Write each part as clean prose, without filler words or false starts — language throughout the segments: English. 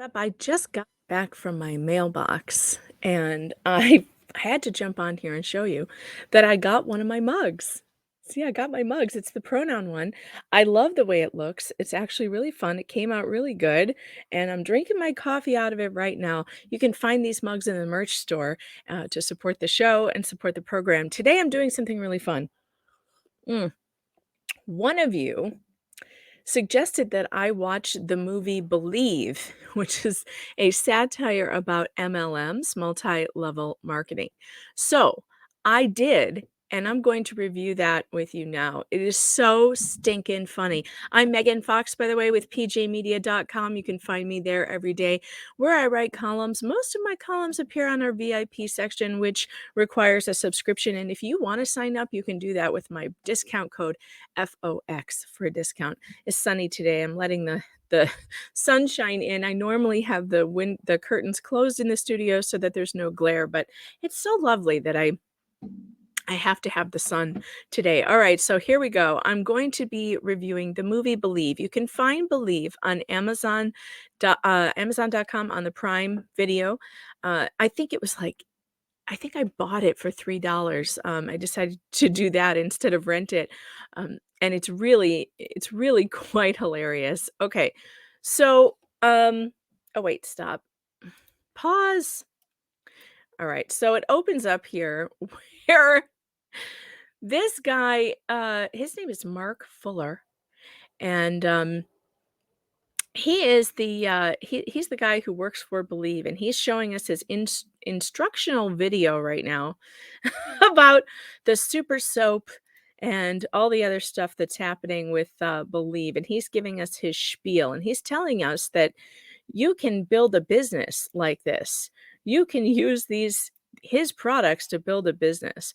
I just got back from my mailbox and I had to jump on here and show you that I got one of my mugs. See, I got my mugs. It's the pronoun one. I love the way it looks. It's actually really fun. It came out really good, and I'm drinking my coffee out of it right now. You can find these mugs in the merch store to support the show and support the program. Today, I'm doing something really fun. Mm. One of you suggested that I watch the movie Believe, which is a satire about MLMs, multi-level marketing. So I did, and I'm going to review that with you now. It is so stinking funny. I'm Megan Fox, by the way, with pjmedia.com. You can find me there every day where I write columns. Most of my columns appear on our VIP section, which requires a subscription. And if you want to sign up, you can do that with my discount code FOX for a discount. It's sunny today. I'm letting the sunshine in. I normally have the curtains closed in the studio so that there's no glare, but it's so lovely that I have to have the sun today. All right, so here we go. I'm going to be reviewing the movie Believe. You can find Believe on Amazon.com on the Prime Video. I think it was like I think I bought it for $3. I decided to do that instead of rent it. And it's really quite hilarious. Okay. So, oh wait, stop. Pause. All right. So it opens up here where this guy, his name is Mark Fuller, and he's the guy who works for Believe, and he's showing us his instructional video right now about the super soap and all the other stuff that's happening with Believe, and he's giving us his spiel, and he's telling us that you can build a business like this. You can use his products to build a business.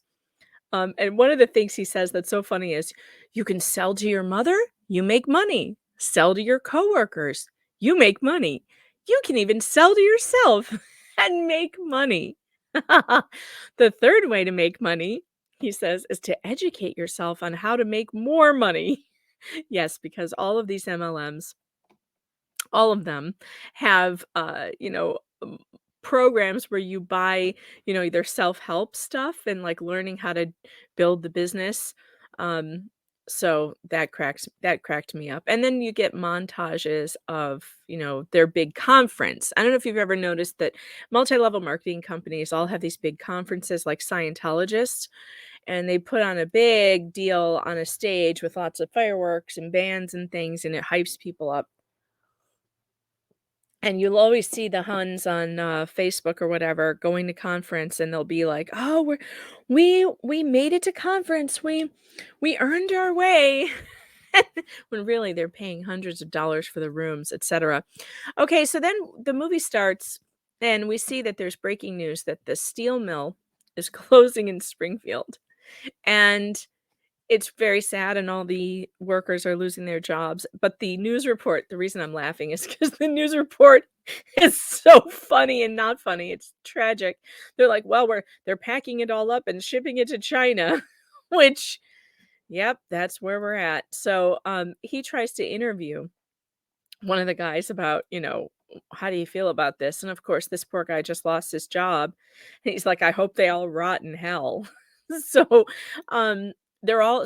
And one of the things he says that's so funny is, "You can sell to your mother, you make money. Sell to your coworkers, you make money. You can even sell to yourself and make money." The third way to make money, he says, is to educate yourself on how to make more money. Yes, because all of these MLMs, all of them have, programs where you buy, either self-help stuff and, like, learning how to build the business. Um, so that cracked me up. And then you get montages of, their big conference. I don't know if you've ever noticed that multi-level marketing companies all have these big conferences like Scientologists, and they put on a big deal on a stage with lots of fireworks and bands and things, and it hypes people up. And you'll always see the Huns on, Facebook or whatever going to conference, and they'll be like, "Oh, we made it to conference. We earned our way." When really they're paying hundreds of dollars for the rooms, etcetera. Okay, so then the movie starts, and we see that there's breaking news that the steel mill is closing in Springfield, and it's very sad, and all the workers are losing their jobs, but the news report, the reason I'm laughing is because the news report is so funny and not funny, it's tragic. They're like, "Well, they're packing it all up and shipping it to China," which, yep, that's where we're at. So, he tries to interview one of the guys about, "How do you feel about this?" And, of course, this poor guy just lost his job, and he's like, "I hope they all rot in hell." So, um,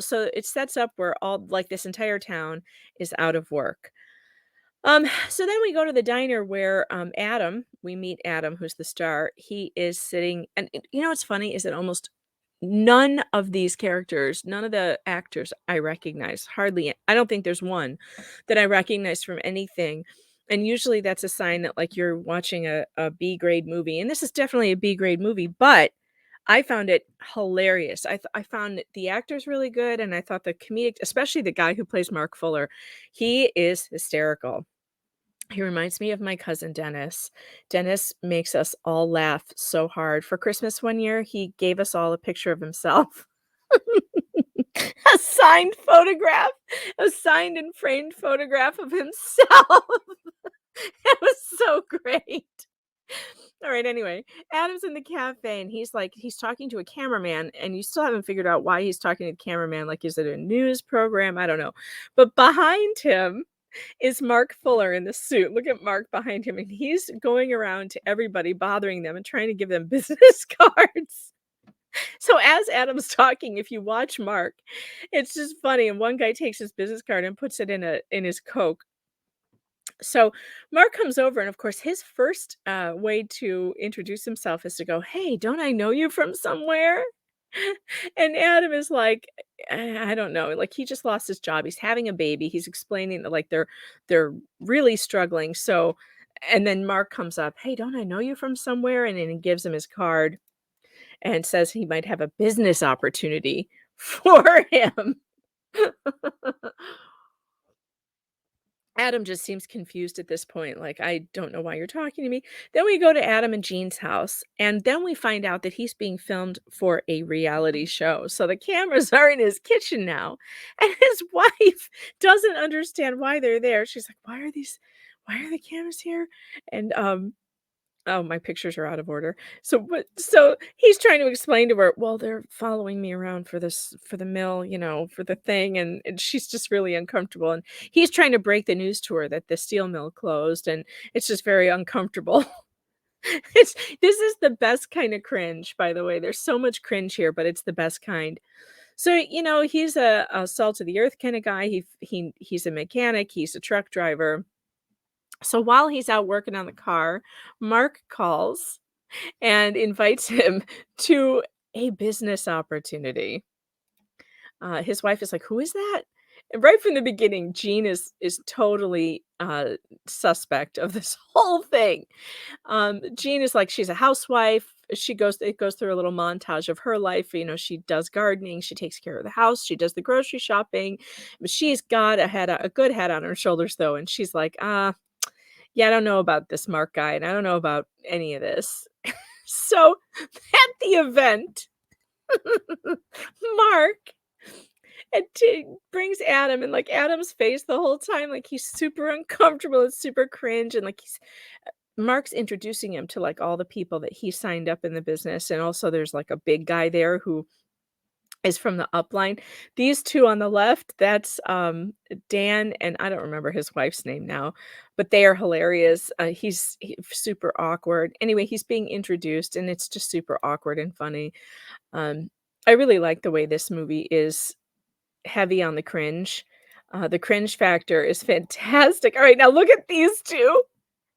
so it sets up where all like, this entire town is out of work. So then we go to the diner where, we meet Adam, who's the star. He is sitting, and what's funny is that almost none of these characters, none of the actors I recognize, hardly I don't think there's one that I recognize from anything, and usually that's a sign that, like, you're watching a B grade movie, and this is definitely a B grade movie, but I found it hilarious. I found the actors really good, and I thought the comedic, especially the guy who plays Mark Fuller, he is hysterical. He reminds me of my cousin Dennis. Dennis makes us all laugh so hard. For Christmas one year, he gave us all a picture of himself. A signed photograph, a signed and framed photograph of himself. It was so great. All right, anyway, Adam's in the cafe and he's talking to a cameraman, and you still haven't figured out why he's talking to the cameraman. Like, is it a news program? I don't know. But behind him is Mark Fuller in the suit. Look at Mark behind him, and he's going around to everybody, bothering them and trying to give them business cards. So as Adam's talking, if you watch Mark, it's just funny, and one guy takes his business card and puts it in his Coke. So Mark comes over, and of course, his first, way to introduce himself is to go, "Hey, don't I know you from somewhere?" And Adam is like, I don't know, like, he just lost his job, he's having a baby, he's explaining that, like, they're really struggling, so and then Mark comes up, "Hey, don't I know you from somewhere?" And then he gives him his card and says he might have a business opportunity for him. Adam just seems confused at this point, like, "I don't know why you're talking to me." Then we go to Adam and Jean's house, and then we find out that he's being filmed for a reality show. So the cameras are in his kitchen now, and his wife doesn't understand why they're there. She's like, why are the cameras here?" And, oh, my pictures are out of order. So he's trying to explain to her, "Well, they're following me around for the mill, for the thing," and she's just really uncomfortable, and he's trying to break the news to her that the steel mill closed, and it's just very uncomfortable. It's this is the best kind of cringe, by the way. There's so much cringe here, but it's the best kind. So, he's a salt of the earth kinda guy. He's a mechanic, he's a truck driver. So while he's out working on the car, Mark calls and invites him to a business opportunity. His wife is like, "Who is that?" And right from the beginning, Jean is totally, suspect of this whole thing. Jean is like, she's a housewife. It goes through a little montage of her life. She does gardening, she takes care of the house, she does the grocery shopping. But she's got a good head on her shoulders, though, and she's like, yeah, I don't know about this Mark guy, and I don't know about any of this." So at the event, Mark brings Adam, and like Adam's face the whole time, like he's super uncomfortable and super cringe, and like Mark's introducing him to like all the people that he signed up in the business, and also there's like a big guy there who is from the upline. These 2 on the left, that's, Dan, and I don't remember his wife's name now, but they are hilarious. He's super awkward. Anyway, he's being introduced, and it's just super awkward and funny. Um, I really like the way this movie is heavy on the cringe. The cringe factor is fantastic. Alright, now look at these 2.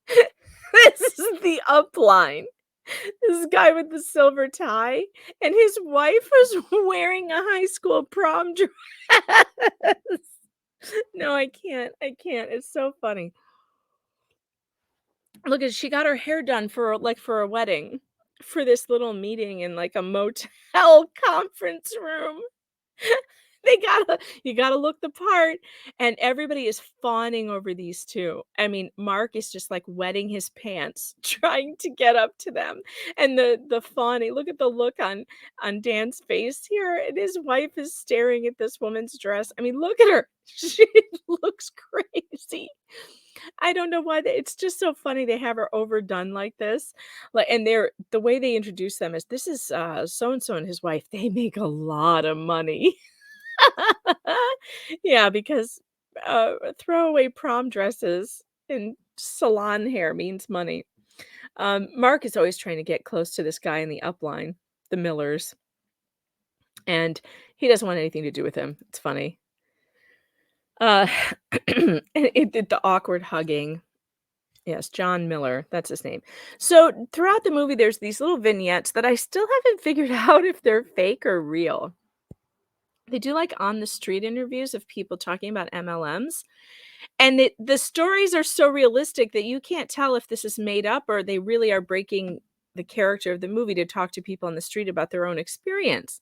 This is the upline. This guy with the silver tie, and his wife was wearing a high school prom dress. No, I can't, it's so funny. Look at she got her hair done for a wedding, for this little meeting in, like, a motel conference room. You gotta look the part, and everybody is fawning over these 2. I mean, Mark is just, like, wetting his pants trying to get up to them, and the fawning look at the look on Dan's face here, and his wife is staring at this woman's dress. I mean, look at her. She looks crazy. I don't know why it's just so funny they have her overdone like this. Like, and the way they introduce them is, "This is, so and so and his wife. They make a lot of money." Yeah, because, throwaway prom dresses and salon hair means money. Mark is always trying to get close to this guy in the upline, the Millers, and he doesn't want anything to do with him. It's funny. Uh, and the awkward hugging. Yes, John Miller, that's his name. So, throughout the movie, there's these little vignettes that I still haven't figured out if they're fake or real. They do, like, on the street interviews of people talking about MLMs, and the stories are so realistic that you can't tell if this is made up or they really are breaking the character of the movie to talk to people on the street about their own experience.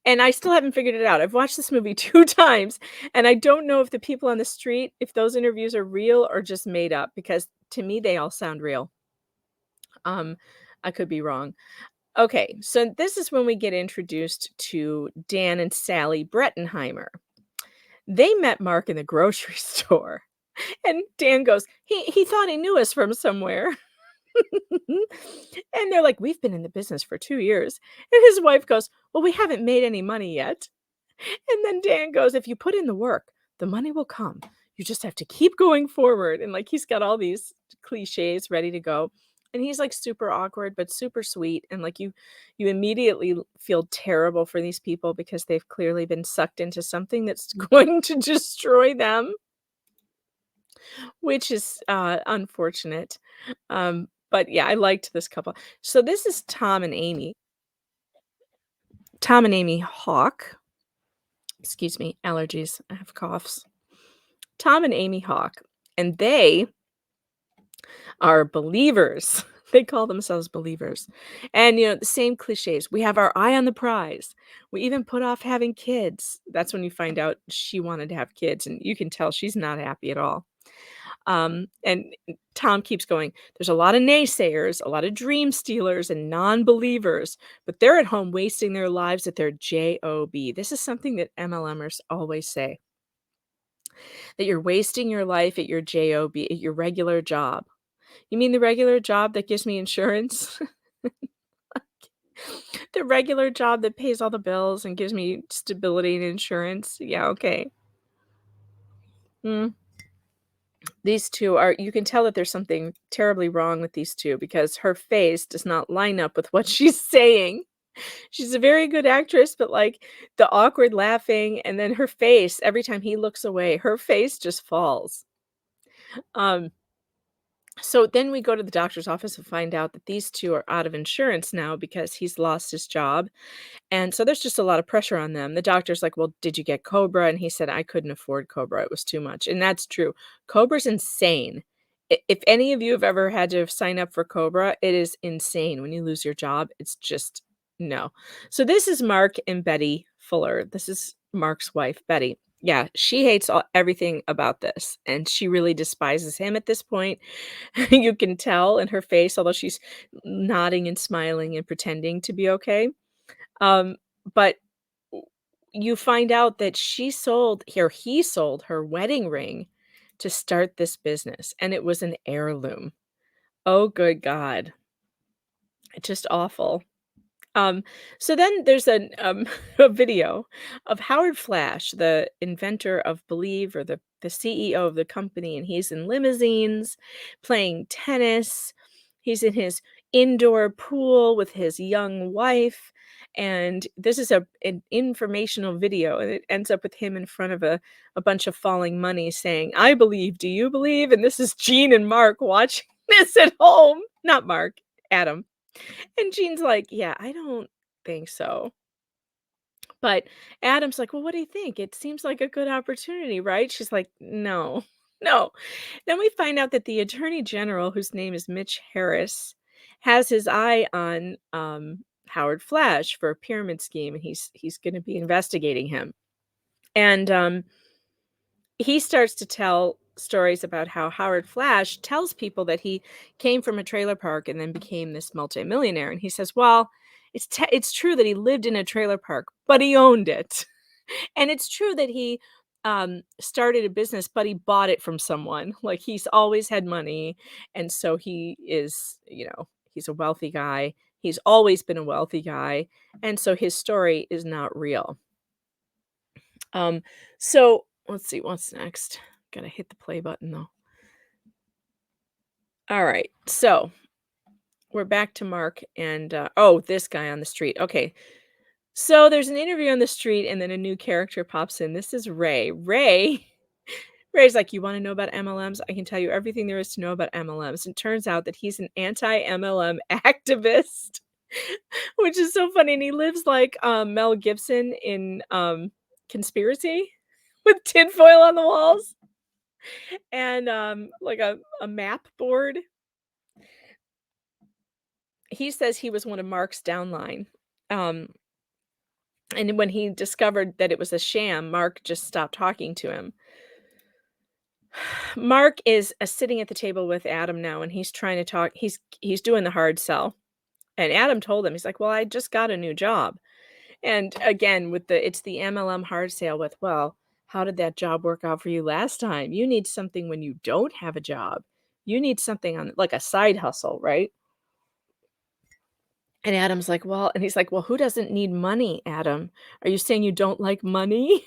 And I still haven't figured it out. I've watched this movie 2 times, and I don't know if the people on the street, if those interviews are real or just made up, because to me, they all sound real. Um, I could be wrong. Okay, so this is when we get introduced to Dan and Sally Brettenheimer. They met Mark in the grocery store, and Dan goes, "He thought he knew us from somewhere." And they're like, "We've been in the business for 2 years." And his wife goes, "Well, we haven't made any money yet." And then Dan goes, "If you put in the work, the money will come. You just have to keep going forward." And, like, he's got all these cliches ready to go. And he's, like, super awkward, but super sweet, and, like, you immediately feel terrible for these people because they've clearly been sucked into something that's going to destroy them, which is, unfortunate. But yeah, I liked this couple. So this is Tom and Amy Hawk. Excuse me, allergies, I have coughs. Tom and Amy Hawk, and they are believers. They call themselves believers. And, the same cliches. We have our eye on the prize. We even put off having kids. That's when you find out she wanted to have kids, and you can tell she's not happy at all. And Tom keeps going, there's a lot of naysayers, a lot of dream stealers and non-believers, but they're at home wasting their lives at their job. This is something that MLMers always say, that you're wasting your life at your job, at your regular job. You mean the regular job that gives me insurance? The regular job that pays all the bills and gives me stability and insurance? Yeah, okay. Mm. These 2 are, you can tell that there's something terribly wrong with these 2 because her face does not line up with what she's saying. She's a very good actress, but, like, the awkward laughing and then her face, every time he looks away, her face just falls. Um, so then we go to the doctor's office and find out that these 2 are out of insurance now because he's lost his job. And so there's just a lot of pressure on them. The doctor's like, "Well, did you get Cobra?" And he said, "I couldn't afford Cobra. It was too much." And that's true. Cobra's insane. If any of you have ever had to sign up for Cobra, it is insane when you lose your job. It's just no. So this is Mark and Betty Fuller. This is Mark's wife, Betty. Yeah, she hates everything about this, and she really despises him at this point. You can tell in her face, although she's nodding and smiling and pretending to be okay. Um, but w you find out that he sold her wedding ring to start this business, and it was an heirloom. Oh, good god. Just awful. Um, so then there's a video of Howard Flash, the inventor of Believe, or the CEO of the company, and he's in limousines, playing tennis. He's in his indoor pool with his young wife, and this is an informational video, and it ends up with him in front of a bunch of falling money saying, "I believe, do you believe?" And this is Gene and Mark watching this at home. Not Mark, Adam. And Jean's like, "Yeah, I don't think so." But Adam's like, "Well, what do you think? It seems like a good opportunity, right?" She's like, "No, no." Then we find out that the attorney general, whose name is Mitch Harris, has his eye on, Howard Flash for a pyramid scheme, and he's gonna be investigating him. And, he starts to tell stories about how Howard Flash tells people that he came from a trailer park and then became this multimillionaire, and he says, "Well, it's true that he lived in a trailer park, but he owned it." And it's true that he, started a business, but he bought it from someone. Like, he's always had money, and so he is, he's a wealthy guy. He's always been a wealthy guy, and so his story is not real. So let's see what's next. Gotta hit the play button though. All right, so we're back to Mark and oh, this guy on the street. Okay, so there's an interview on the street, and then a new character pops in. This is Ray. Ray's like, "You want to know about MLMs? I can tell you everything there is to know about MLMs." And it turns out that he's an anti-MLM activist, which is so funny. And he lives like Mel Gibson in Conspiracy with tinfoil on the walls. And, like a map board. He says he was one of Mark's downline. Um, and when he discovered that it was a sham, Mark just stopped talking to him. Mark is, sitting at the table with Adam now, and he's trying to talk. He's doing the hard sell. And Adam told him, he's like, "Well, I just got a new job." And again, it's the MLM hard sale with, "Well, how did that job work out for you last time? You need something when you don't have a job. You need something on like a side hustle, right?" And Adam's like, "Well," and he's like, "Well, who doesn't need money, Adam? Are you saying you don't like money?"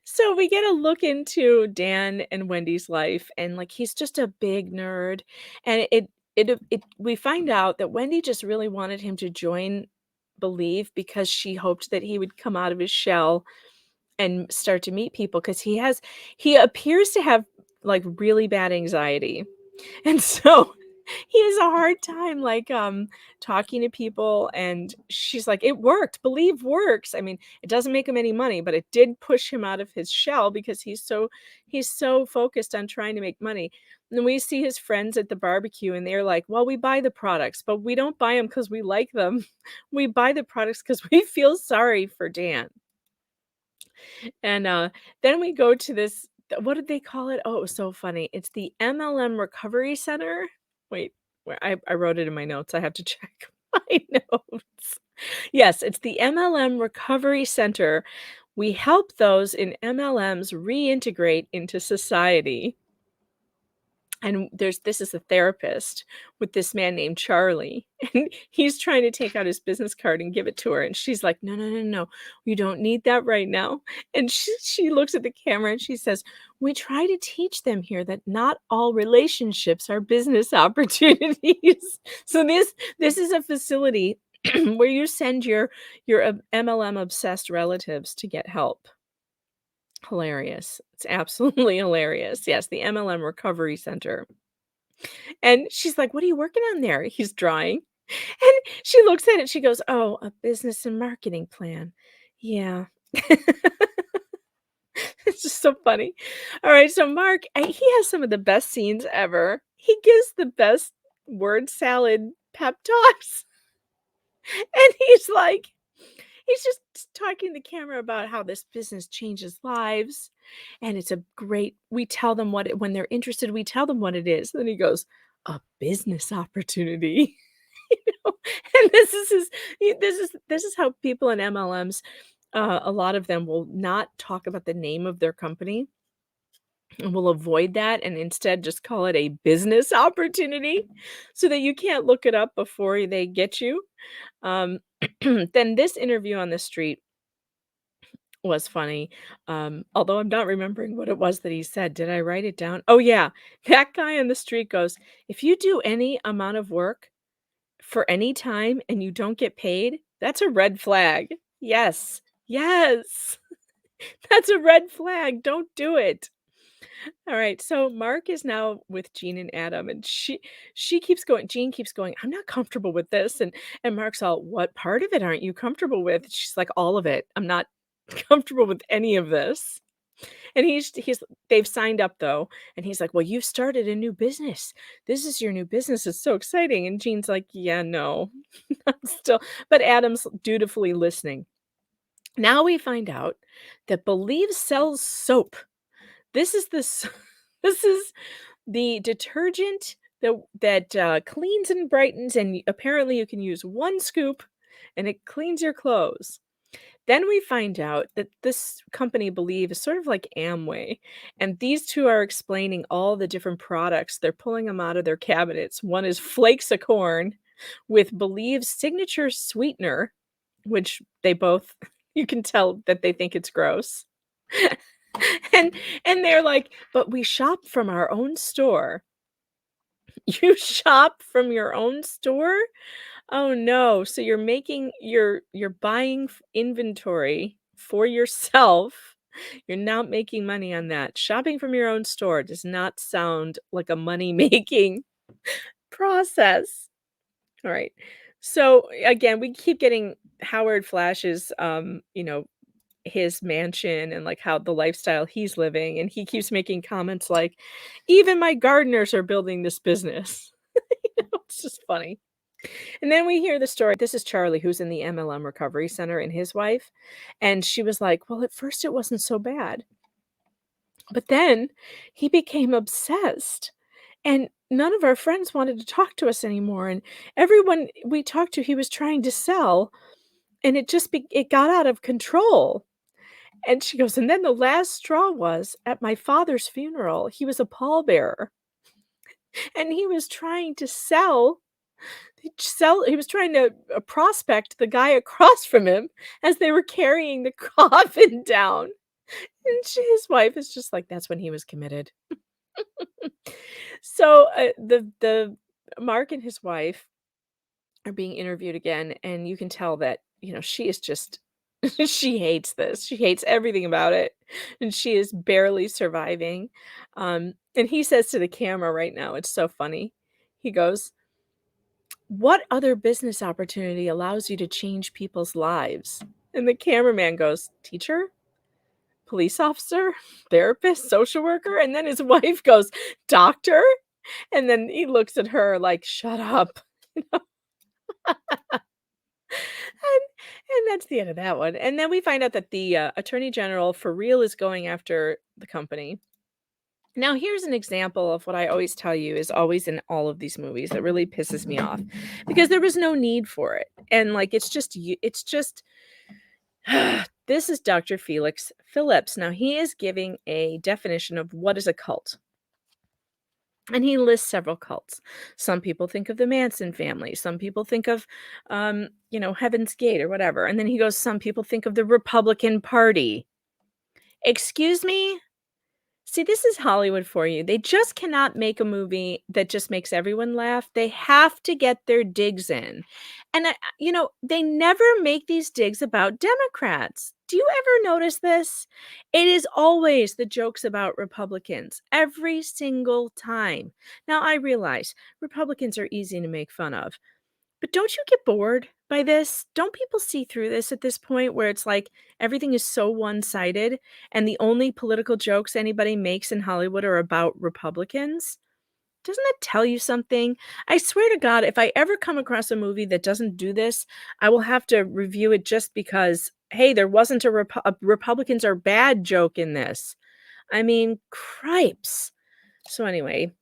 So we get a look into Dan and Wendy's life, and, like, he's just a big nerd, and it we find out that Wendy just really wanted him to join Believe because she hoped that he would come out of his shell and start to meet people because he appears to have, like, really bad anxiety. And so he has a hard time, like, talking to people, and she's like, "It worked, Believe works." I mean, it doesn't make him any money, but it did push him out of his shell because he's so focused on trying to make money. And we see his friends at the barbecue, and they're like, "Well, we buy the products, but we don't buy them because we like them. We buy the products because we feel sorry for Dan." And, then we go to this what did they call it? Oh, it was so funny. It's the MLM Recovery Center. Wait, where I wrote it in my notes. I have to check my notes. Yes, it's the MLM Recovery Center. We help those in MLMs reintegrate into society. And this is a therapist with this man named Charlie, and he's trying to take out his business card and give it to her, and she's like, "No, no, no, no, you don't need that right now." And she looks at the camera and she says, "We try to teach them here that not all relationships are business opportunities." So this is a facility where you send your MLM obsessed relatives to get help. Hilarious. It's absolutely hilarious. Yes, the MLM Recovery Center. And she's like, "What are you working on there?" He's drawing. And she looks at it, she goes, "Oh, a business and marketing plan." Yeah. It's just so funny. Alright, so Mark, he has some of the best scenes ever. He gives the best word salad pep talks, and he's just talking to the camera about how this business changes lives, and it's a great we tell them what it when they're interested, we tell them what it is. Then he goes, "A business opportunity." And this is how people in MLMs, a lot of them will not talk about the name of their company and will avoid that and instead just call it a business opportunity so that you can't look it up before they get you. Um, then this interview on the street was funny, although I'm not remembering what it was that he said. Did I write it down? Oh, yeah. That guy on the street goes, "If you do any amount of work for any time and you don't get paid, that's a red flag." Yes. Yes. That's a red flag. Don't do it. All right. So Mark is now with Jean and Adam, and she keeps going. Jean keeps going, "I'm not comfortable with this." And Mark's all, "What part of it aren't you comfortable with?" She's like, "All of it. I'm not comfortable with any of this." And he's they've signed up though, and he's like, "Well, you've started a new business. This is your new business. It's so exciting." And Jean's like, "Yeah, no." I'm still but Adam's dutifully listening. Now we find out that Believe sells soap. This is this this is the detergent that cleans and brightens, and apparently you can use 1 scoop and it cleans your clothes. Then we find out that this company, Believe, is sort of like Amway, and these 2 are explaining all the different products. They're pulling them out of their cabinets. One is flakes of corn with Believe's signature sweetener, which they both you can tell that they think it's gross. And they're like, "But we shop from our own store." You shop from your own store? Oh, no. So you're buying inventory for yourself. You're not making money on that. Shopping from your own store does not sound like a money-making process. Alright. So, again, we keep getting Howard flashes, his mansion and, like, how the lifestyle he's living, and he keeps making comments like, "Even my gardeners are building this business." It's just funny. And then we hear the story this is Charlie, who's in the MLM Recovery Center, and his wife, and she was like, "Well, at first it wasn't so bad, but then he became obsessed, and none of our friends wanted to talk to us anymore, and everyone we talked to, he was trying to sell, and it got out of control." And she goes, "And then the last straw was at my father's funeral, he was a pallbearer, and he was trying to sell." He was trying to, prospect the guy across from him as they were carrying the coffin down, and his wife is just like, "That's when he was committed." So, the Mark and his wife are being interviewed again, and you can tell that, she is just she hates this. She hates everything about it, and she is barely surviving. And he says to the camera right now, it's so funny. He goes, "What other business opportunity allows you to change people's lives?" And the cameraman goes, "Teacher, police officer, therapist, social worker." And then his wife goes, "Doctor?" And then he looks at her like, "Shut up." And that's the end of that one. And then we find out that the, attorney general for real is going after the company. Now, here's an example of what I always tell you is always in all of these movies that really pisses me off because there was no need for it. And like, it's just, this is Dr. Felix Phillips. Now, he is giving a definition of what is a cult. And he lists several cults. Some people think of the Manson family. Some people think of, Heaven's Gate or whatever. And then he goes, some people think of the Republican Party. Excuse me? See, this is Hollywood for you. They just cannot make a movie that just makes everyone laugh. They have to get their digs in. And, they never make these digs about Democrats. Do you ever notice this? It is always the jokes about Republicans every single time. Now, I realize Republicans are easy to make fun of, but don't you get bored by this? Don't people see through this at this point where it's like everything is so one-sided and the only political jokes anybody makes in Hollywood are about Republicans? Doesn't that tell you something? I swear to God, if I ever come across a movie that doesn't do this, I will have to review it just because, hey, there wasn't a Republicans are bad joke in this. I mean, cripes. So anyway,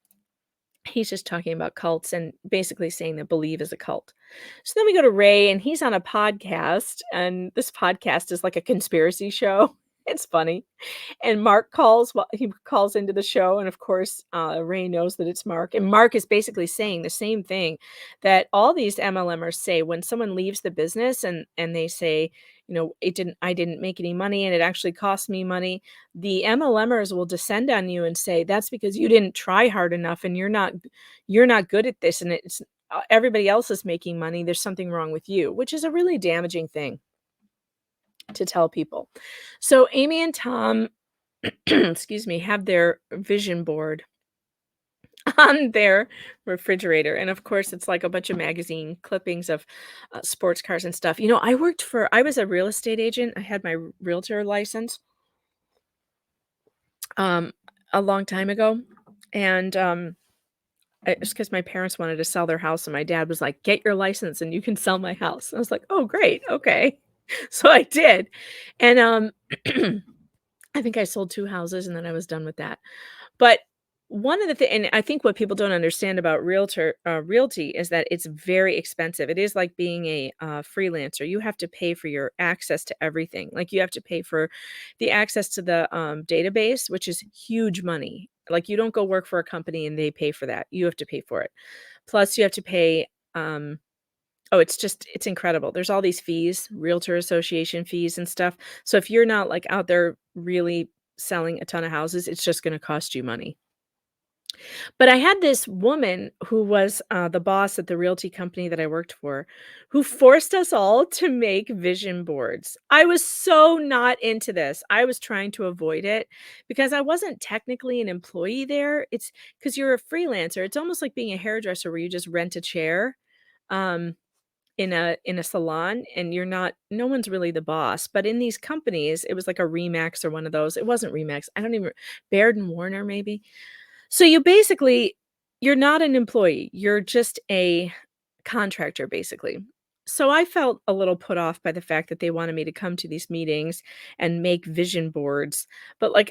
he's just talking about cults and basically saying that Believe is a cult. So then we go to Ray, and he's on a podcast, and this podcast is like a conspiracy show. It's funny. And he calls into the show, and of course, Ray knows that it's Mark, and Mark is basically saying the same thing that all these MLMers say when someone leaves the business and they say, I didn't make any money and it actually cost me money. The MLMers will descend on you and say, that's because you didn't try hard enough and you're not good at this, and it's everybody else is making money. There's something wrong with you, which is a really damaging thing to tell people. So Amy and Tom excuse me, have their vision board on their refrigerator. And of course, it's like a bunch of magazine clippings of sports cars and stuff. I was a real estate agent. I had my realtor license um, a long time ago. And it's because my parents wanted to sell their house. And my dad was like, get your license and you can sell my house. And I was like, oh, great. Okay. So I did. And I think I sold 2 houses and then I was done with that. But one of the and I think what people don't understand about realty is that it's very expensive. It is like being a, freelancer. You have to pay for your access to everything. Like, you have to pay for the access to the, database, which is huge money. Like, you don't go work for a company and they pay for that. You have to pay for it. Plus, you have to pay, oh, it's incredible. There's all these fees, realtor association fees and stuff. So if you're not, like, out there really selling a ton of houses, it's just gonna cost you money. But I had this woman who was, the boss at the realty company that I worked for, who forced us all to make vision boards. I was so not into this. I was trying to avoid it because I wasn't technically an employee there. It's because 'cause you're a freelancer. It's almost like being a hairdresser where you just rent a chair, um, in a salon, and no one's really the boss. But in these companies, it was like a Remax or one of those. It wasn't Remax. I don't even Baird& and Warner, maybe? So you're not an employee, you're just a contractor, basically. So I felt a little put off by the fact that they wanted me to come to these meetings and make vision boards, but, like,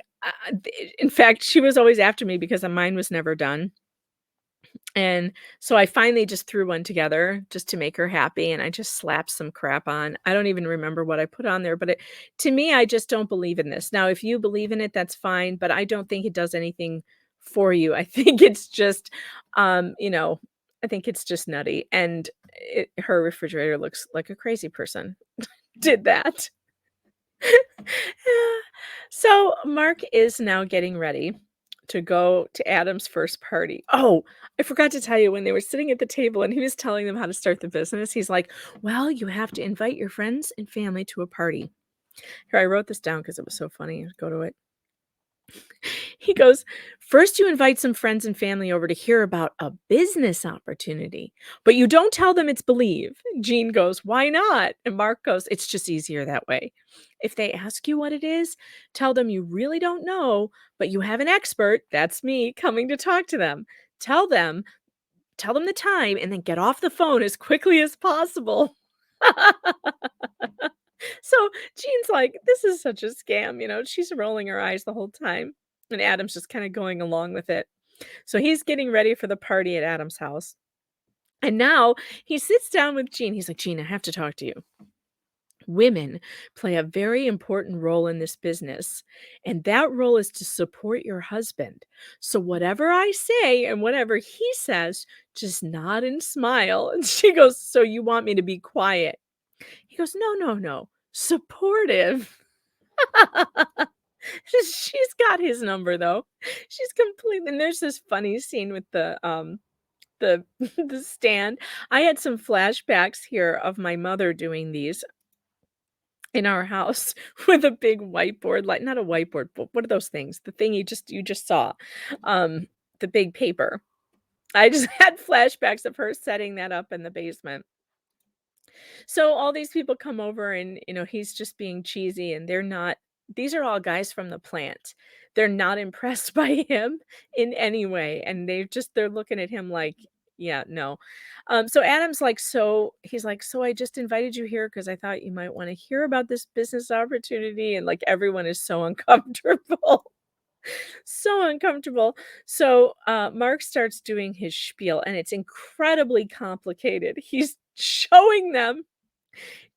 in fact, she was always after me because mine was never done, and so I finally just threw one together just to make her happy, and I just slapped some crap on. I don't even remember what I put on there, but to me, I just don't believe in this. Now, if you believe in it, that's fine, but I don't think it does anything for you. I think it's just, um, you know, I think it's just nutty, and her refrigerator looks like a crazy person did that. So Mark is now getting ready to go to Adam's first party. Oh, I forgot to tell you when they were sitting at the table and he was telling them how to start the business. He's like, "Well, you have to invite your friends and family to a party." Here, I wrote this down because it was so funny. Go to it. He goes, "First, you invite some friends and family over to hear about a business opportunity, but you don't tell them it's Believe." Jean goes, "Why not?" And Mark goes, "It's just easier that way. If they ask you what it is, tell them you really don't know, but you have an expert, that's me, coming to talk to them. Tell them, tell them the time, and then get off the phone as quickly as possible." So Jean's like, "This is such a scam," she's rolling her eyes the whole time. And Adam's just kind of going along with it. So he's getting ready for the party at Adam's house. And now he sits down with Jean. He's like, "Jean, I have to talk to you. Women play a very important role in this business, and that role is to support your husband. So whatever I say and whatever he says, just nod and smile." And she goes, "So you want me to be quiet?" He goes, "No, no, no. Supportive." She's got his number though. She's complete and there's this funny scene with the the stand. I had some flashbacks here of my mother doing these in our house with a big whiteboard, like not a whiteboard, but what are those things? The thing you just saw. Um, the big paper. I just had flashbacks of her setting that up in the basement. So all these people come over and, he's just being cheesy and they're not these are all guys from the plant. They're not impressed by him in any way. And they're looking at him like, yeah, no. So Adam's like, he's like, "So I just invited you here because I thought you might want to hear about this business opportunity." And like everyone is so uncomfortable. So uncomfortable. So Mark starts doing his spiel and it's incredibly complicated. He's showing them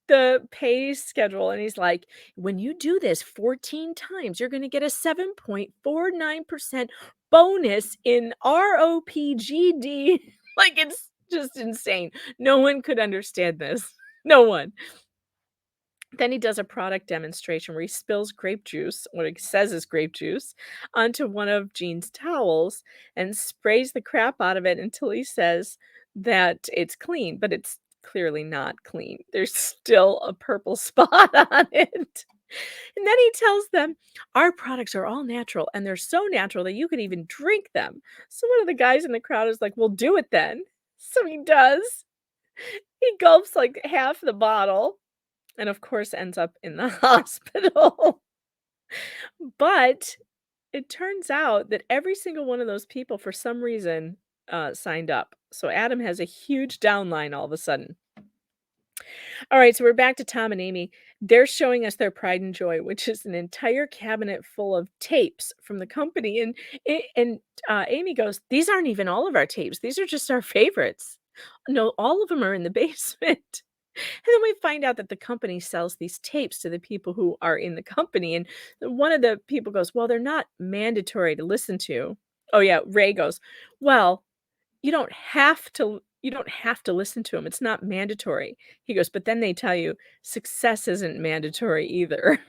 the pay schedule, and he's like, "When you do this 14 times, you're gonna get a 7.49% bonus in ROPGD." Like, it's just insane. No one could understand this. No one. Then he does a product demonstration where he spills grape juice, what he says is grape juice, onto one of Jean's towels and sprays the crap out of it until he says that it's clean, but it's clearly not clean. There's still a purple spot on it. And then he tells them, "Our products are all natural and they're so natural that you could even drink them." So one of the guys in the crowd is like, "Well, do it then." So he does. He gulps like half the bottle and of course ends up in the hospital. But it turns out that every single one of those people, for some reason, signed up. So Adam has a huge downline all of a sudden. All right, so we're back to Tom and Amy. They're showing us their pride and joy, which is an entire cabinet full of tapes from the company. And Amy goes, "These aren't even all of our tapes. These are just our favorites." No, all of them are in the basement. And then we find out that the company sells these tapes to the people who are in the company. And one of the people goes, "Well, they're not mandatory to listen to." Oh yeah, Ray goes, "Well, you don't have to listen to them. It's not mandatory." He goes, "But then they tell you success isn't mandatory either."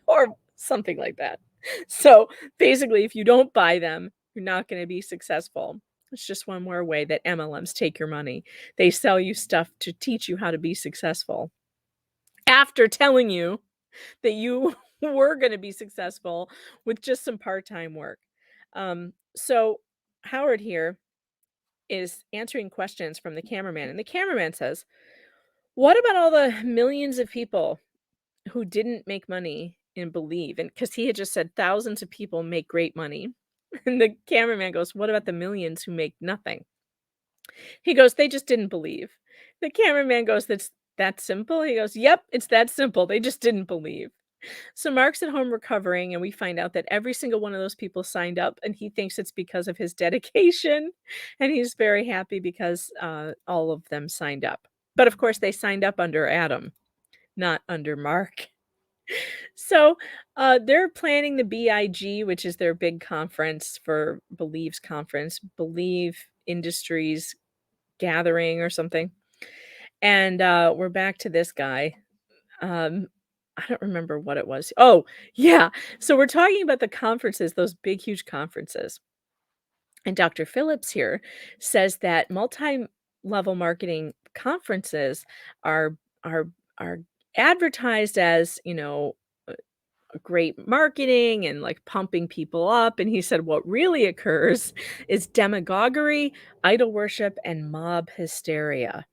Or something like that. So basically, if you don't buy them, you're not going to be successful. It's just one more way that MLMs take your money. They sell you stuff to teach you how to be successful after telling you that you were going to be successful with just some part-time work. So Howard here is answering questions from the cameraman, and the cameraman says, "What about all the millions of people who didn't make money and Believe?" And because he had just said thousands of people make great money. And the cameraman goes, "What about the millions who make nothing?" He goes, "They just didn't believe." The cameraman goes, "That's that simple?" He goes, "Yep, it's that simple. They just didn't believe." So Mark's at home recovering, and we find out that every single one of those people signed up, and he thinks it's because of his dedication. And he's very happy because all of them signed up. But of course, they signed up under Adam, not under Mark. So, they're planning the BIG, which is their big conference for Believe's conference, Believe Industries gathering or something, and, we're back to this guy. Um, I don't remember what it was. Oh, yeah. So we're talking about the conferences, those big, huge conferences. And Dr. Phillips here says that multi-level marketing conferences are are are advertised as, great marketing and like pumping people up. And he said what really occurs is demagoguery, idol worship, and mob hysteria.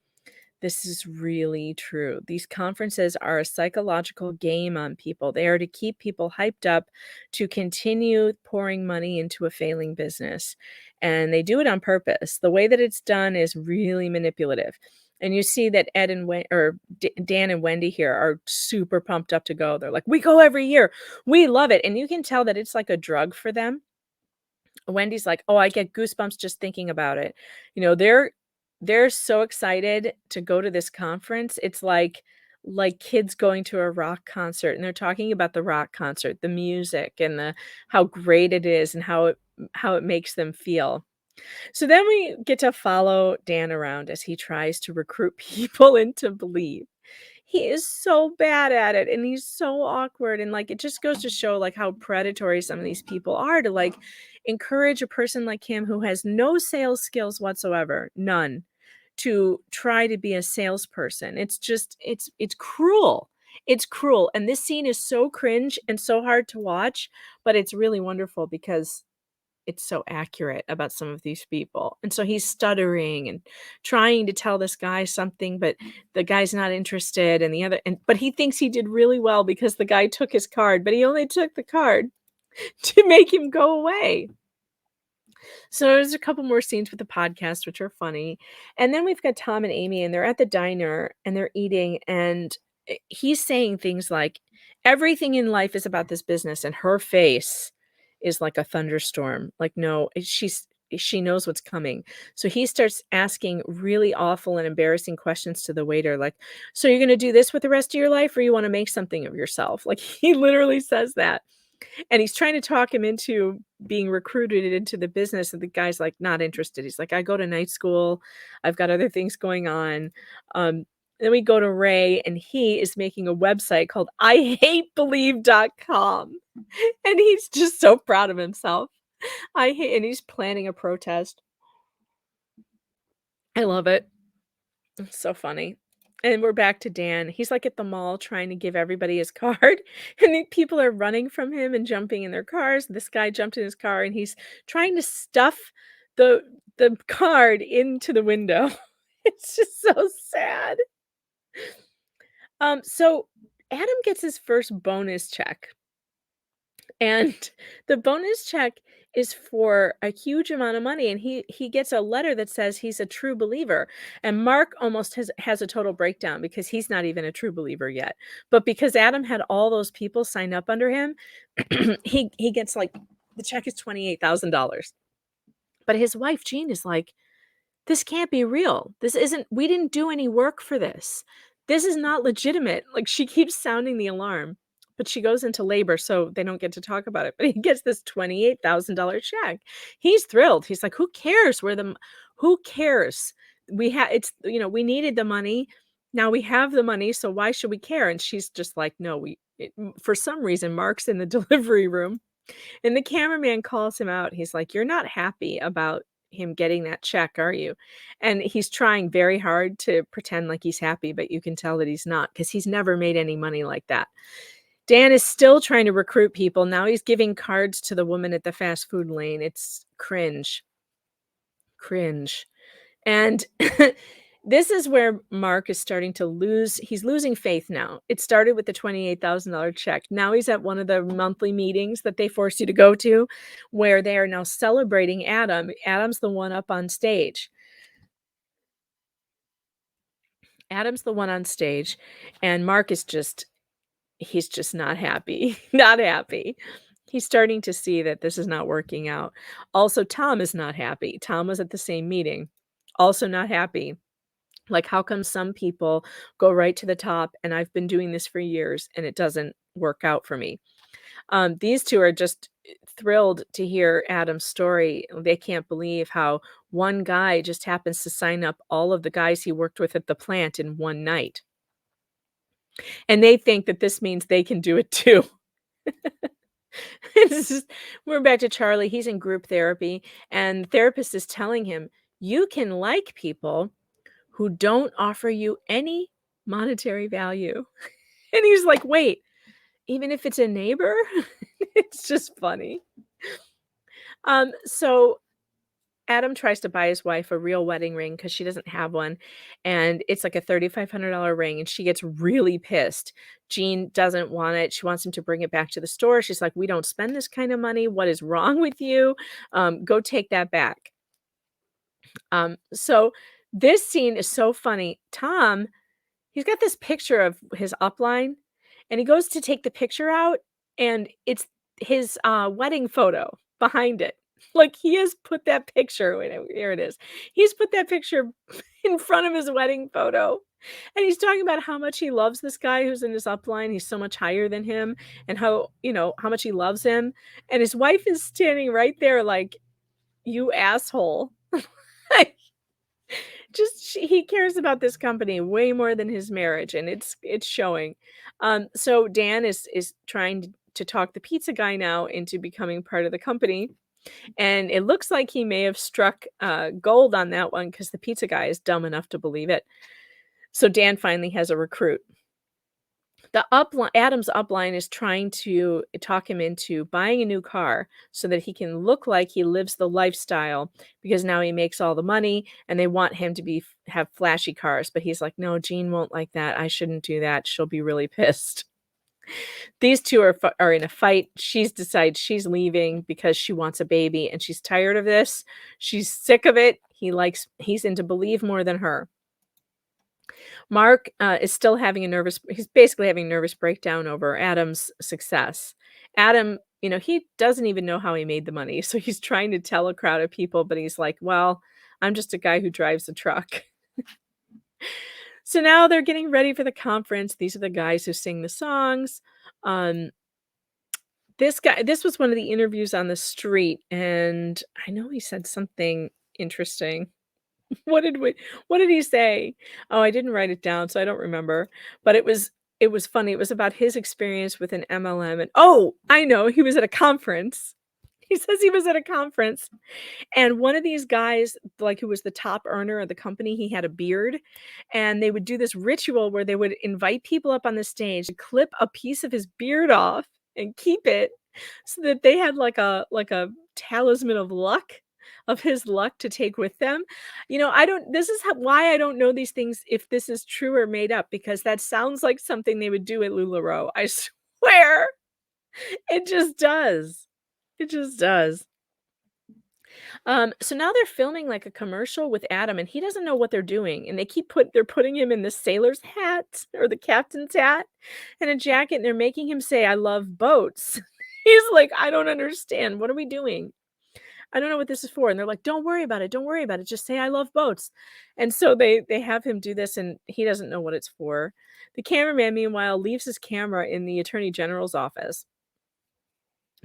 This is really true. These conferences are a psychological game on people. They are to keep people hyped up to continue pouring money into a failing business. And they do it on purpose. The way that it's done is really manipulative. And you see that Ed and Dan and Wendy here are super pumped up to go. They're like, "We go every year. We love it." And you can tell that it's like a drug for them. Wendy's like, "Oh, I get goosebumps just thinking about it." They're so excited to go to this conference. It's like kids going to a rock concert, and they're talking about the rock concert, the music, and the how great it is and how it makes them feel. So then we get to follow Dan around as he tries to recruit people into believe. He is so bad at it, and he's so awkward, and, like, it just goes to show, like, how predatory some of these people are to, like, encourage a person like him who has no sales skills whatsoever, none, to try to be a salesperson. It's just it's cruel. It's cruel, and this scene is so cringe and so hard to watch, but it's really wonderful because it's so accurate about some of these people. And so he's stuttering and trying to tell this guy something, but the guy's not interested and the other and but he thinks he did really well because the guy took his card, but he only took the card to make him go away. So there's a couple more scenes with the podcast, which are funny. And then we've got Tom and Amy, and they're at the diner and they're eating, and he's saying things like, everything in life is about this business. And her face is like a thunderstorm. Like, no, she knows what's coming. So he starts asking really awful and embarrassing questions to the waiter, like, so you're going to do this with the rest of your life, or you want to make something of yourself? Like, he literally says that. And he's trying to talk him into being recruited into the business, and the guy's, like, not interested. He's like, "I go to night school. I've got other things going on." Then we go to Ray, and he is making a website called IHateBelieve.com, and he's just so proud of himself. And he's planning a protest. I love it. It's so funny. And we're back to Dan. He's, like, at the mall trying to give everybody his card, and the people are running from him and jumping in their cars. This guy jumped in his car, and he's trying to stuff the the card into the window. It's just so sad. So Adam gets his first bonus check. And the bonus check is for a huge amount of money, and he gets a letter that says he's a true believer. And Mark almost has a total breakdown because he's not even a true believer yet. But because Adam had all those people sign up under him, he gets like the check is $28,000. But his wife Jean is like, this can't be real. This isn't we didn't do any work for this. This is not legitimate. Like, she keeps sounding the alarm, but she goes into labor, so they don't get to talk about it. But he gets this $28,000 check. He's thrilled. He's like, "Who cares where the who cares? We needed the money. Now we have the money, so why should we care?" And she's just like, "No, for some reason, Mark's in the delivery room and the cameraman calls him out. He's like, "You're not happy about him getting that check, are you?" And he's trying very hard to pretend like he's happy, but you can tell that he's not because he's never made any money like that. Dan is still trying to recruit people. Now he's giving cards to the woman at the fast food lane. It's cringe. Cringe. And this is where Mark is starting to he's losing faith now. It started with the $28,000 check. Now he's at one of the monthly meetings that they force you to go to, where they are now celebrating Adam. Adam's the one up on stage. Adam's the one on stage, and Mark is he's just not happy. Not happy. He's starting to see that this is not working out. Also, Tom is not happy. Tom was at the same meeting, also not happy. Like, how come some people go right to the top and I've been doing this for years and it doesn't work out for me? These 2 are just thrilled to hear Adam's story. They can't believe how one guy just happens to sign up all of the guys he worked with at the plant in one night. And they think that this means they can do it too. This is we're back to Charlie. He's in group therapy, and the therapist is telling him, "You can like people who don't offer you any monetary value." And he's like, "Wait, even if it's a neighbor?" It's just funny. So Adam tries to buy his wife a real wedding ring because she doesn't have one, and it's like a $3,500 ring, and she gets really pissed. Jean doesn't want it. She wants him to bring it back to the store. She's like, "We don't spend this kind of money. What is wrong with you? Go take that back." So this scene is so funny. Tom, he's got this picture of his upline, and he goes to take the picture out, and it's his, wedding photo behind it. Like, he has put that picture wait, here it is. He's put that picture in front of his wedding photo, and he's talking about how much he loves this guy who's in his upline. He's so much higher than him, and how, how much he loves him, and his wife is standing right there like, "You asshole." Like, he cares about this company way more than his marriage, and it's showing. So Dan is trying to talk the pizza guy now into becoming part of the company, and it looks like he may have struck gold on that one because the pizza guy is dumb enough to believe it. So Dan finally has a recruit. The upline Adam's upline is trying to talk him into buying a new car so that he can look like he lives the lifestyle because now he makes all the money and they want him to have flashy cars, but he's like, "No, Jean won't like that. I shouldn't do that. She'll be really pissed." These 2 are in a fight. She's decides she's leaving because she wants a baby and she's tired of this. She's sick of it. He's into Believe more than her. Mark, is still having he's basically having a nervous breakdown over Adam's success. Adam, he doesn't even know how he made the money, so he's trying to tell a crowd of people, but he's like, "Well, I'm just a guy who drives a truck." So now they're getting ready for the conference. These are the guys who sing the songs. Um, this was one of the interviews on the street, and I know he said something interesting. What did we what did he say? Oh, I didn't write it down, so I don't remember, but it was funny. It was about his experience with an MLM, and oh, I know, he was at a conference. He says he was at a conference, and one of these guys, like, who was the top earner of the company, he had a beard, and they would do this ritual where they would invite people up on the stage, clip a piece of his beard off and keep it so that they had like a talisman of luck, of his luck to take with them. I don't this is why I don't know these things if this is true or made up, because that sounds like something they would do at Lularoe. I swear. It just does. It just does. So now they're filming like a commercial with Adam, and he doesn't know what they're doing, and they're putting him in the sailor's hat or the captain's hat and a jacket, and they're making him say, "I love boats." He's like, "I don't understand. What are we doing? I don't know what this is for." And they're like, "Don't worry about it. Don't worry about it. Just say I love boats." And so they have him do this, and he doesn't know what it's for. The cameraman, meanwhile, leaves his camera in the attorney general's office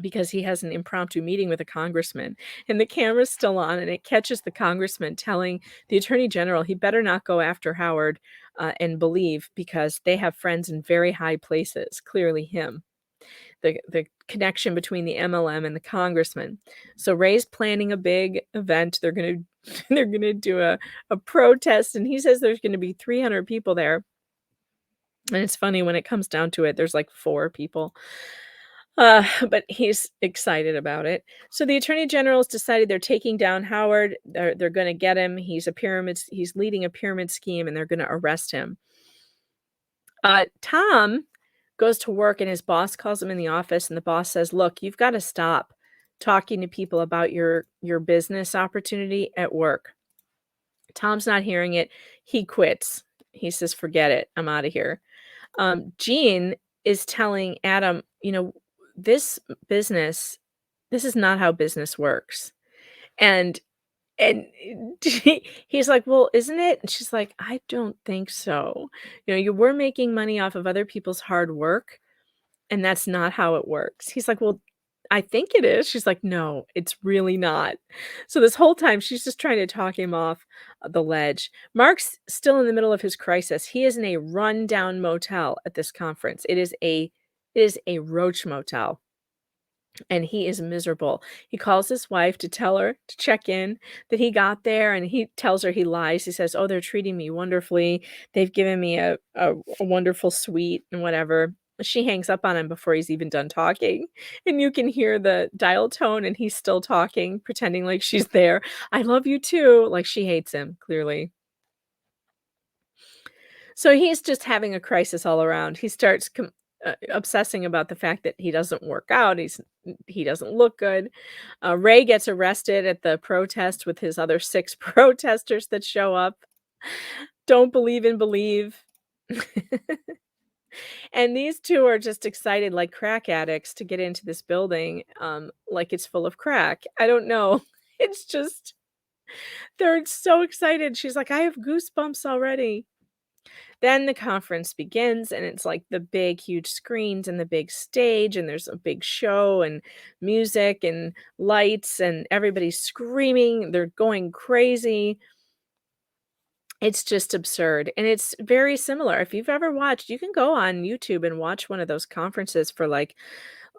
because he has an impromptu meeting with a congressman, and the camera's still on, and it catches the congressman telling the attorney general he better not go after Howard and Believe, because they have friends in very high places, clearly him. The connection between the MLM and the congressman. So Ray's planning a big event. They're gonna they're gonna do a protest, and he says there's gonna be 300 people there. And it's funny, when it comes down to it, there's like 4 people. But he's excited about it. So the attorney general's decided they're taking down Howard. They're gonna get him. He's leading a pyramid scheme, and they're gonna arrest him. Tom goes to work, and his boss calls him in the office, and the boss says, "Look, you've got to stop talking to people about your business opportunity at work." Tom's not hearing it. He quits. He says, "Forget it. I'm out of here." Jean is telling Adam, this business, this is not how business works. And and he's like, "Well, isn't it?" And she's like, "I don't think so. You were making money off of other people's hard work, and that's not how it works." He's like, "Well, I think it is. She's like, "No, it's really not." So this whole time, she's just trying to talk him off the ledge. Mark's still in the middle of his crisis. He is in a rundown motel at this conference. It is a roach motel, and he is miserable. He calls his wife to tell her to check in that he got there, and he tells her he lies. He says, "Oh, they're treating me wonderfully. They've given me a wonderful suite and whatever." She hangs up on him before he's even done talking, and you can hear the dial tone, and he's still talking, pretending like she's there. "I love you too." Like, she hates him, clearly. So he's just having a crisis all around. He starts obsessing about the fact that he doesn't work out. He doesn't look good. Ray gets arrested at the protest with his other 6 protesters that show up. Don't believe in believe. And these 2 are just excited like crack addicts to get into this building, like it's full of crack. I don't know. It's just they're so excited. She's like, "I have goosebumps already." Then the conference begins, and it's like the big, huge screens and the big stage, and there's a big show and music and lights, and everybody's screaming. They're going crazy. It's just absurd, and it's very similar. If you've ever watched, you can go on YouTube and watch one of those conferences for, like,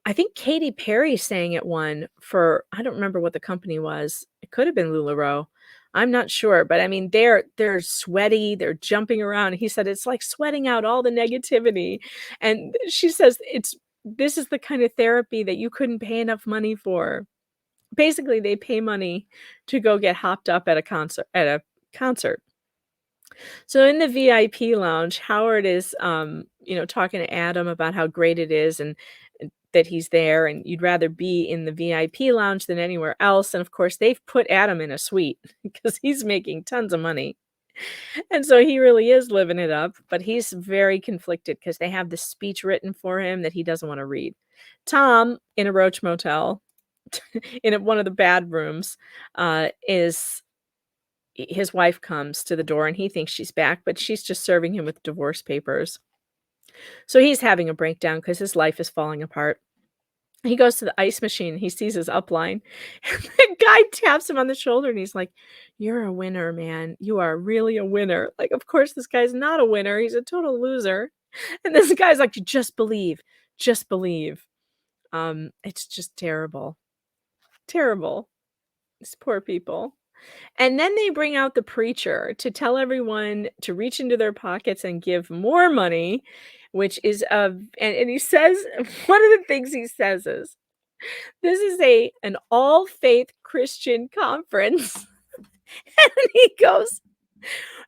I think Katy Perry sang at one for, I don't remember what the company was. It could have been Lularoe. I'm not sure, but I mean, they're sweaty, they're jumping around. He said it's like sweating out all the negativity, and she says this is the kind of therapy that you couldn't pay enough money for. Basically, they pay money to go get hopped up at a concert. So in the VIP lounge, Howard is, talking to Adam about how great it is and that he's there, and you'd rather be in the VIP lounge than anywhere else. And of course, they've put Adam in a suite because he's making tons of money. And so he really is living it up, but he's very conflicted because they have this speech written for him that he doesn't want to read. Tom, in a roach motel, in one of the bad rooms, is his wife comes to the door and he thinks she's back, but she's just serving him with divorce papers. So he's having a breakdown because his life is falling apart. He goes to the ice machine, he sees his upline, and the guy taps him on the shoulder and he's like, "You're a winner, man. You are really a winner." Like, of course, this guy's not a winner. He's a total loser. And this guy's like, Just believe. Just believe." It's just terrible. Terrible. These poor people. And then they bring out the preacher to tell everyone to reach into their pockets and give more money, which is and he says one of the things he says is, "This is an all-faith Christian conference." And he goes,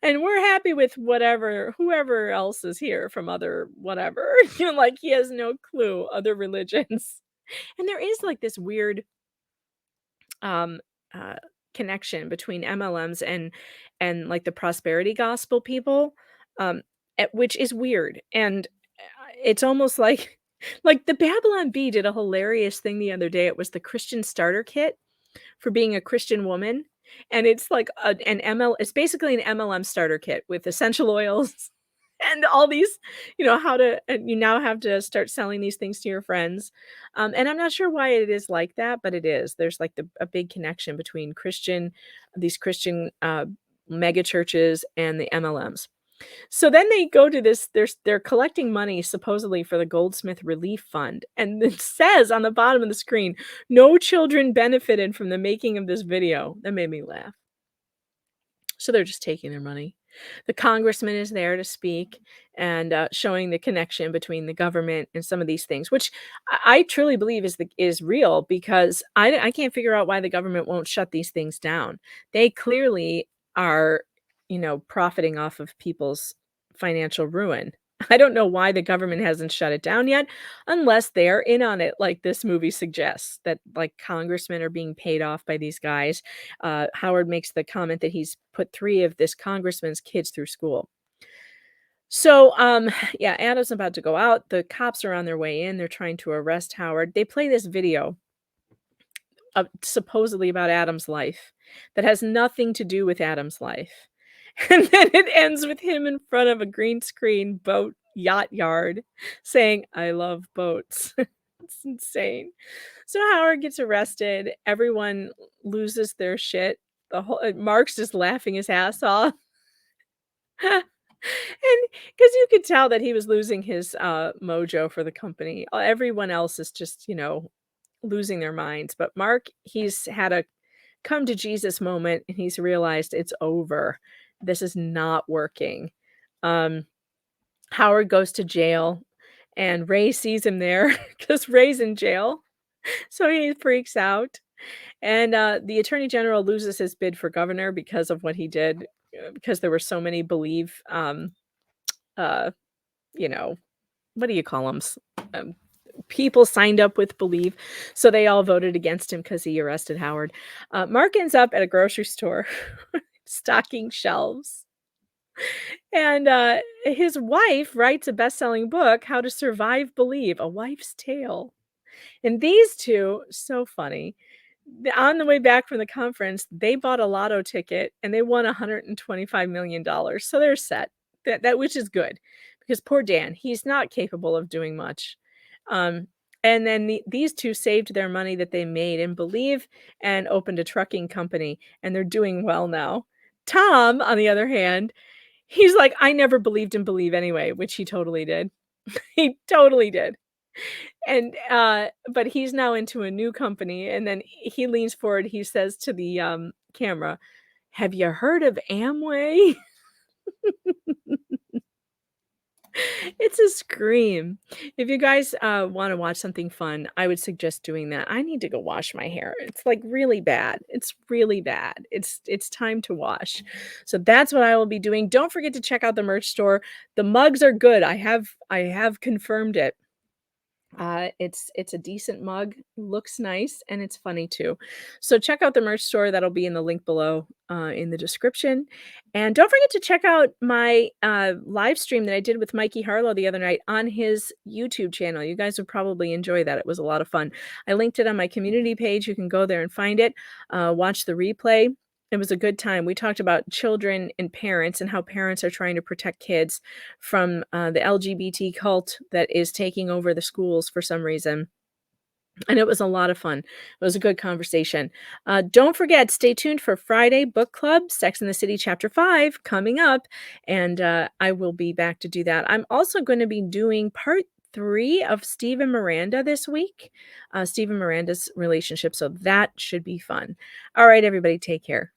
"And we're happy with whoever else is here from other whatever." Like he has no clue, other religions. And there is like this weird um, uh, connection between MLMs and like the prosperity gospel people, um, which is weird. And it's almost like like the Babylon Bee did a hilarious thing the other day. It was the Christian starter kit for being a Christian woman. And it's like it's basically an MLM starter kit with essential oils and all these, how to, and you now have to start selling these things to your friends. And I'm not sure why it is like that, but it is. There's like a big connection between these Christian mega churches and the MLMs. So then they go to this, they're collecting money supposedly for the Goldsmith Relief Fund. And it says on the bottom of the screen, "No children benefited from the making of this video." That made me laugh. So they're just taking their money. The congressman is there to speak and showing the connection between the government and some of these things, which I truly believe is real, because I can't figure out why the government won't shut these things down. They clearly are, profiting off of people's financial ruin. I don't know why the government hasn't shut it down yet, unless they're in on it, like this movie suggests, that like congressmen are being paid off by these guys. Howard makes the comment that he's put 3 of this congressman's kids through school. So, yeah, Adam's about to go out. The cops are on their way in. They're trying to arrest Howard. They play this video supposedly about Adam's life that has nothing to do with Adam's life. And then it ends with him in front of a green screen boat yacht yard saying, "I love boats." It's insane. So Howard gets arrested, everyone loses their shit. The whole Mark's just laughing his ass off. And because you could tell that he was losing his, mojo for the company. Everyone else is just, losing their minds, but Mark, he's had a come to Jesus moment, and he's realized it's over. This is not working. Um, Howard goes to jail, and Ray sees him there because Ray's in jail, so he freaks out. And, the attorney general loses his bid for governor because of what he did, because there were so many uh, you know, what do you call 'em? People signed up with Believe, so they all voted against him because he arrested Howard. Mark ends up at a grocery store stocking shelves, and, his wife writes a best-selling book, How to Survive Believe: A Wife's Tale. And these 2, so funny. On the way back from the conference, they bought a lotto ticket and they won $125,000,000, so they're set. That which is good, because poor Dan, he's not capable of doing much. Um, and then these 2 saved their money that they made in Believe and opened a trucking company, and they're doing well now. Tom, on the other hand, he's like, "I never believed in Believe anyway," which he totally did. He totally did. And, but he's now into a new company, and then he leans forward, he says to the, camera, "Have you heard of Amway?" It's a scream. If you guys, wanna watch something fun, I would suggest doing that. I need to go wash my hair. It's, like, really bad. It's really bad. It's time to wash. So that's what I will be doing. Don't forget to check out the merch store. The mugs are good. I have confirmed it. It's a decent mug, looks nice, and it's funny too. So check out the merch store. That'll be in the link below, in the description. And don't forget to check out my live stream that I did with Mikey Harlow the other night on his YouTube channel. You guys would probably enjoy that. It was a lot of fun. I linked it on my community page. You can go there and find it. Watch the replay. It was a good time. We talked about children and parents and how parents are trying to protect kids from, the LGBT cult that is taking over the schools for some reason, and it was a lot of fun. It was a good conversation. Don't forget, stay tuned for Friday book club, Sex and the City Chapter 5 coming up, and, I will be back to do that. I'm also gonna be doing part 3 of Steve and Miranda this week, Steve and Miranda's relationship, so that should be fun. Alright, everybody, take care.